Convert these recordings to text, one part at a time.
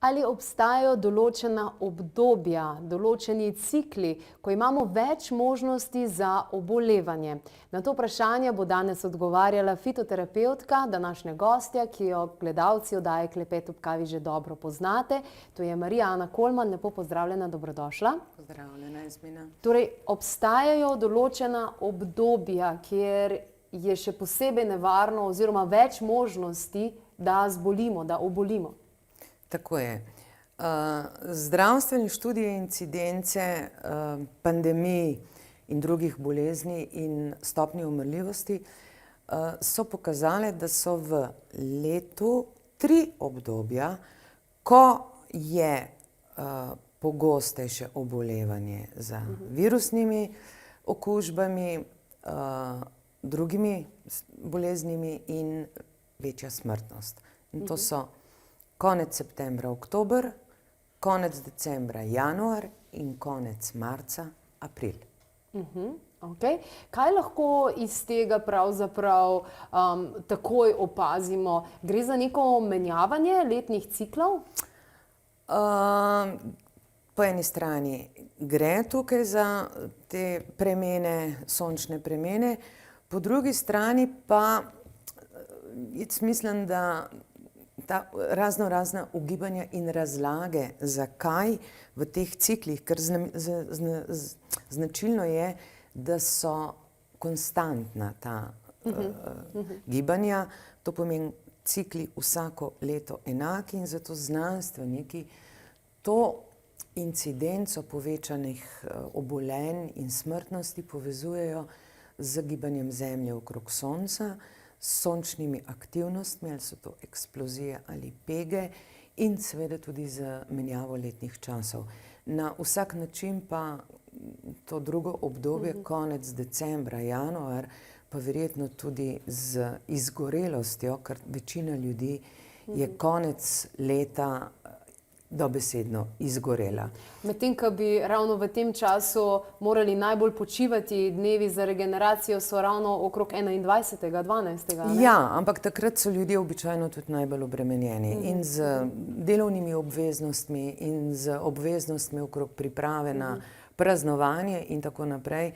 Ali obstajajo določena obdobja, določeni cikli, ko imamo več možnosti za obolevanje? Na to vprašanje bo danes odgovarjala fitoterapevtka, današnja gostja, ki jo gledalci oddaje Klepet ob kavi že dobro poznate. To je Marija Ana Kolman. Lepo pozdravljena, dobrodošla. Pozdravljena, Jasmina. Torej, obstajajo določena obdobja, kjer je še posebej nevarno oziroma več možnosti, da zbolimo, da obolimo? Tako je. Zdravstveni študiji incidence pandemij in drugih bolezni in stopnje umrljivosti so pokazale, da so v letu 3 obdobja, ko je pogostejše obolevanje za virusnimi okužbami, drugimi boleznimi in večja smrtnost. In to so konec septembra, oktober, konec decembra, januar in konec marca, april. Okay. Kaj lahko iz tega pravzaprav takoj opazimo? Gre za neko menjavanje letnih ciklov? Po eni strani gre tukaj za te premene, sončne premene, po drugi strani pa jaz mislim, da ta razna ugibanja in razlage, zakaj v teh ciklih, ker značilno je, da so konstantna ta gibanja, to pomeni cikli vsako leto enaki in zato znanstveniki to incidenco povečanih obolenj in smrtnosti povezujejo z gibanjem Zemlje okrog Sonca, s sončnimi aktivnostmi, ali so to eksplozije ali pege, in seveda tudi z menjavo letnih časov. Na vsak način pa to drugo obdobje, konec decembra, januar, pa verjetno tudi z izgorelostjo, ker večina ljudi je konec leta dobesedno izgorela. Medtem, ko bi ravno v tem času morali najbolj počivati, dnevi za regeneracijo so ravno okrog 21. 12. Ne? Ja, ampak takrat so ljudje običajno tudi najbolj obremenjeni in z delovnimi obveznostmi in z obveznostmi okrog priprave na praznovanje in tako naprej.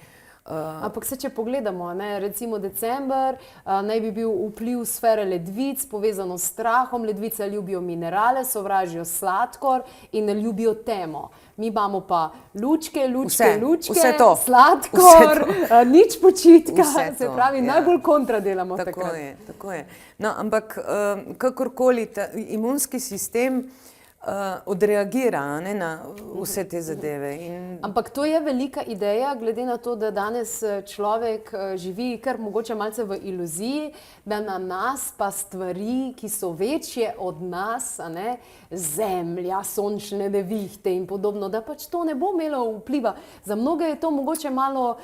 Ampak če pogledamo, ne, recimo december, naj bi bil vpliv sfere ledvic povezano s strahom. Ledvice ljubijo minerale, sovražijo sladkor in ne ljubijo temo. Mi imamo pa lučke, vse to. Sladkor, nič počitka, se pravi, ja. najbolj kontra delamo Tako takrat. je, tako je. No, ampak kakorkoli ta imunski sistem odreagira, ne, na vse te zadeve. Ampak to je velika ideja, glede na to, da danes človek živi kar mogoče malce v iluziji, da na nas pa stvari, ki so večje od nas, a ne, Zemlja, sončne nevihte in podobno, da pač to ne bo imelo vpliva. Za mnoge je to mogoče malo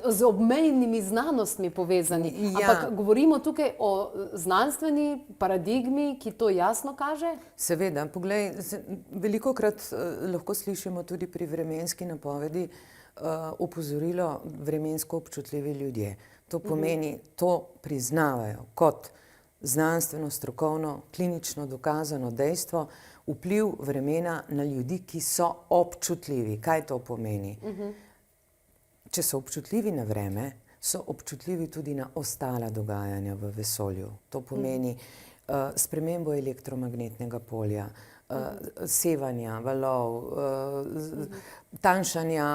z obmejnimi znanostmi povezani. Ampak govorimo tukaj o znanstveni paradigmi, ki to jasno kaže? Seveda, poglej, velikokrat lahko slišimo tudi pri vremenski napovedi opozorilo vremensko občutljivi ljudje. To pomeni, to priznavajo kot znanstveno, strokovno, klinično dokazano dejstvo, vpliv vremena na ljudi, ki so občutljivi. Kaj to pomeni? Če so občutljivi na vreme, so občutljivi tudi na ostala dogajanja v vesolju. To pomeni spremembo elektromagnetnega polja, sevanja valov, tanjšanja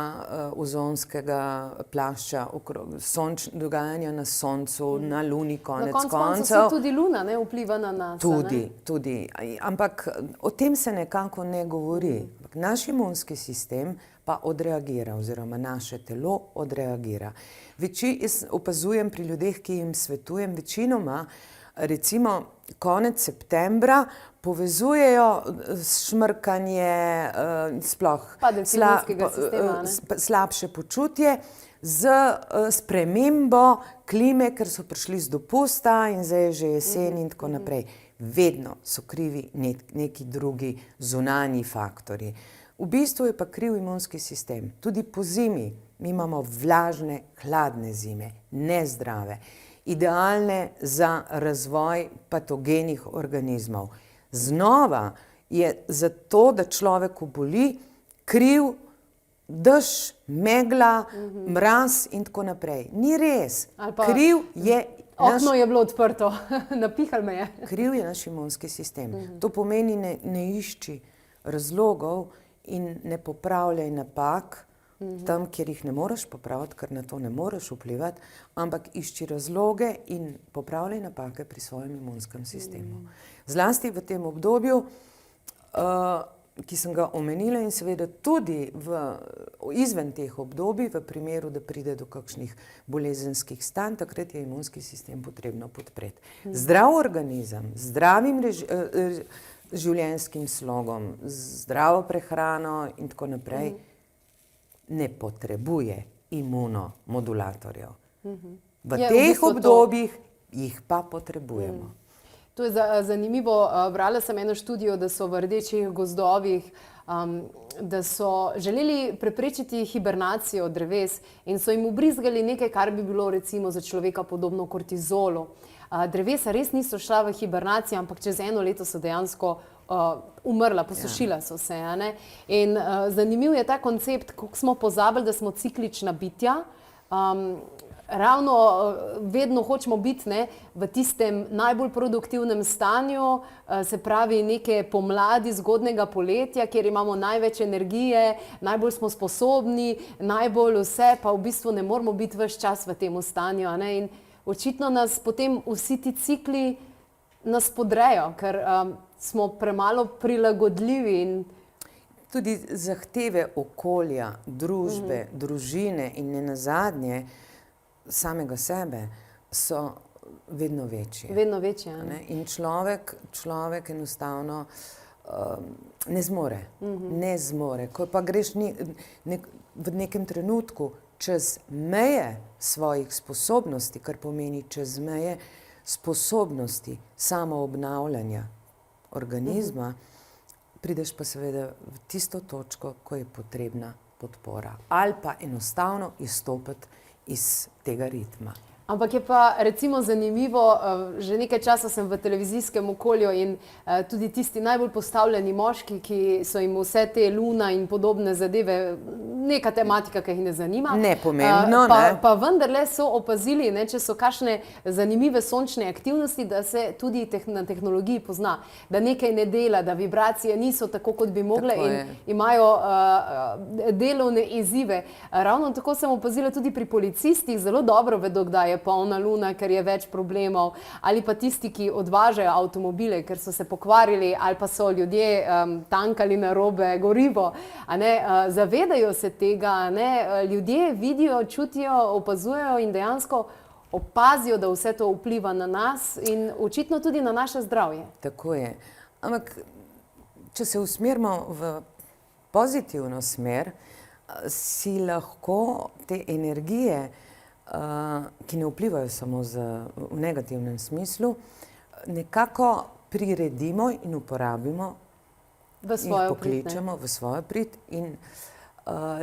ozonskega plašča, dogajanja na Soncu, na Luni konec koncev. Na koncu se tudi Luna vpliva na nas. Tudi. Ampak o tem se nekako ne govori. Naš imunski sistem pa odreagira oziroma naše telo odreagira. Jaz opazujem pri ljudeh, ki jim svetujem, večinoma recimo konec septembra povezujejo šmrkanje, sploh slabše počutje z spremembo klime, ker so prišli z dopusta in zdaj je že jesen in tako naprej. Vedno so krivi neki drugi zunanji faktorji. V bistvu je pa kriv imunski sistem. Tudi po zimi mi imamo vlažne, hladne zime, nezdrave, idealne za razvoj patogenih organizmov. Znova je za to, da človek oboli, kriv dež, megla, mraz in tako naprej. Ni res. Kriv je okno je bilo odprto, napihal me je. Kriv je naš imunski sistem. To pomeni, ne išči razlogov in ne popravljaj napak tam, kjer jih ne moreš popraviti, ker na to ne moreš vplivati, ampak išči razloge in popravljaj napake pri svojem imunskem sistemu. Zlasti v tem obdobju, ki sem ga omenila, in seveda tudi izven teh obdobij, v primeru, da pride do kakšnih bolezenskih stanj, takrat je imunski sistem potrebno podpreti. Zdrav organizem, zdravim življenjskim slogom, zdravo prehrano in tako naprej, ne potrebuje imunomodulatorjev. V teh obdobjih jih pa potrebujemo. To je zanimivo. Brala sem eno študijo, da so v rdečih gozdovih, da so želeli preprečiti hibernacijo dreves in so jim ubrizgali nekaj, kar bi bilo recimo za človeka podobno kortizolu. Drevesa res niso šla v hibernacijo, ampak čez 1 leto so dejansko umrla, posušila so se. In zanimiv je ta koncept, kako smo pozabili, da smo ciklična bitja. Ravno vedno hočemo biti v tistem najbolj produktivnem stanju, se pravi neke pomladi, zgodnega poletja, kjer imamo največ energije, najbolj smo sposobni, najbolj vse, pa v bistvu ne moramo biti ves čas v tem stanju. In očitno nas potem vsi ti cikli nas podrejo, ker smo premalo prilagodljivi. Tudi zahteve okolja, družbe, družine in nenazadnje samega sebe so vedno večje. Vedno večje. In človek enostavno ne zmore. Ne zmore. Ko pa greš v nekem trenutku čez meje svojih sposobnosti, kar pomeni čez meje sposobnosti samoobnavljanja organizma, prideš pa seveda v tisto točko, ko je potrebna podpora. Ali pa enostavno izstopiti iz tega ritma. Ampak je pa recimo zanimivo, že nekaj časa sem v televizijskem okolju in tudi tisti najbolj postavljeni moški, ki so jim vse te luna in podobne zadeve, neka tematika, ki jih ne zanima. Nepomembno, Pa vendarle so opazili, če so kakšne zanimive sončne aktivnosti, da se tudi na tehnologiji pozna, da nekaj ne dela, da vibracije niso tako, kot bi mogle in imajo delovne izzive. Ravno tako sem opazila tudi pri policistih, zelo dobro vedo, kdaj je polna luna, ker je več problemov, ali pa tisti, ki odvažajo avtomobile, ker so se pokvarili, ali pa so ljudje tankali narobe gorivo. Zavedajo se tega, ljudje vidijo, čutijo, opazujejo in dejansko opazijo, da vse to vpliva na nas in očitno tudi na naše zdravje. Tako je. Ampak, če se usmerimo v pozitivno smer, si lahko te energije, ki ne vplivajo samo v negativnem smislu, nekako priredimo in uporabimo in pokličemo v svojo prid. In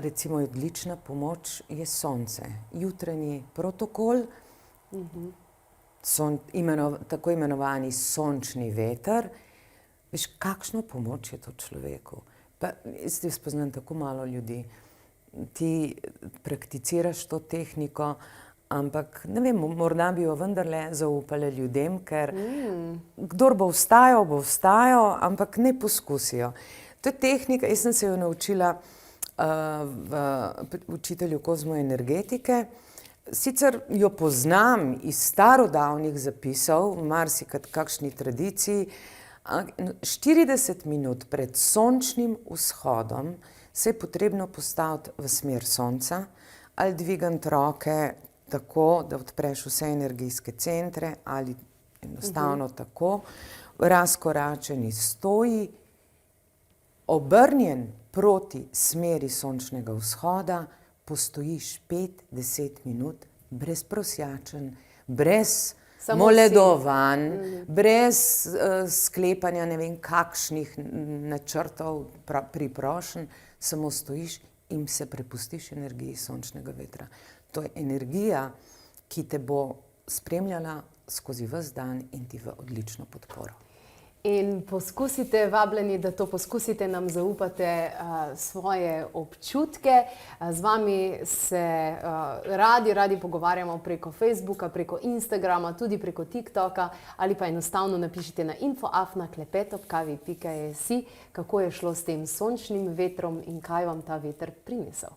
recimo odlična pomoč je sonce. Jutranji protokol, tako imenovani sončni veter. Veš, kakšno pomoč je to človeku? Pa jaz spoznam tako malo ljudi. Ti prakticiraš to tehniko, ampak ne vem, morda bi jo vendarle zaupali ljudem, ker kdor bo vstajal, ampak ne poskusijo. To je tehnika, jaz sem se jo naučila v učitelju kozmoenergetike. Sicer jo poznam iz starodavnih zapisov, v marsikakšni tradiciji. 40 minut pred sončnim vzhodom se je potrebno postaviti v smer sonca ali dvigati roke tako, da odpreš vse energijske centre ali enostavno tako, razkoračeni stoji, obrnjen proti smeri sončnega vzhoda, postojiš 5-10 minut, brezprosjačen, brez moledovanj, brez sklepanja ne vem kakšnih načrtov, priprošenj, samo stojiš in se prepustiš energiji sončnega vetra. To je energija, ki te bo spremljala skozi ves dan in ti v odlično podporo. In poskusite, vabljeni, da to poskusite, nam zaupate svoje občutke. Z vami se radi pogovarjamo preko Facebooka, preko Instagrama, tudi preko TikToka ali pa enostavno napišite na info@klepetobkavi.si, kako je šlo s tem sončnim vetrom in kaj vam ta veter prinesel.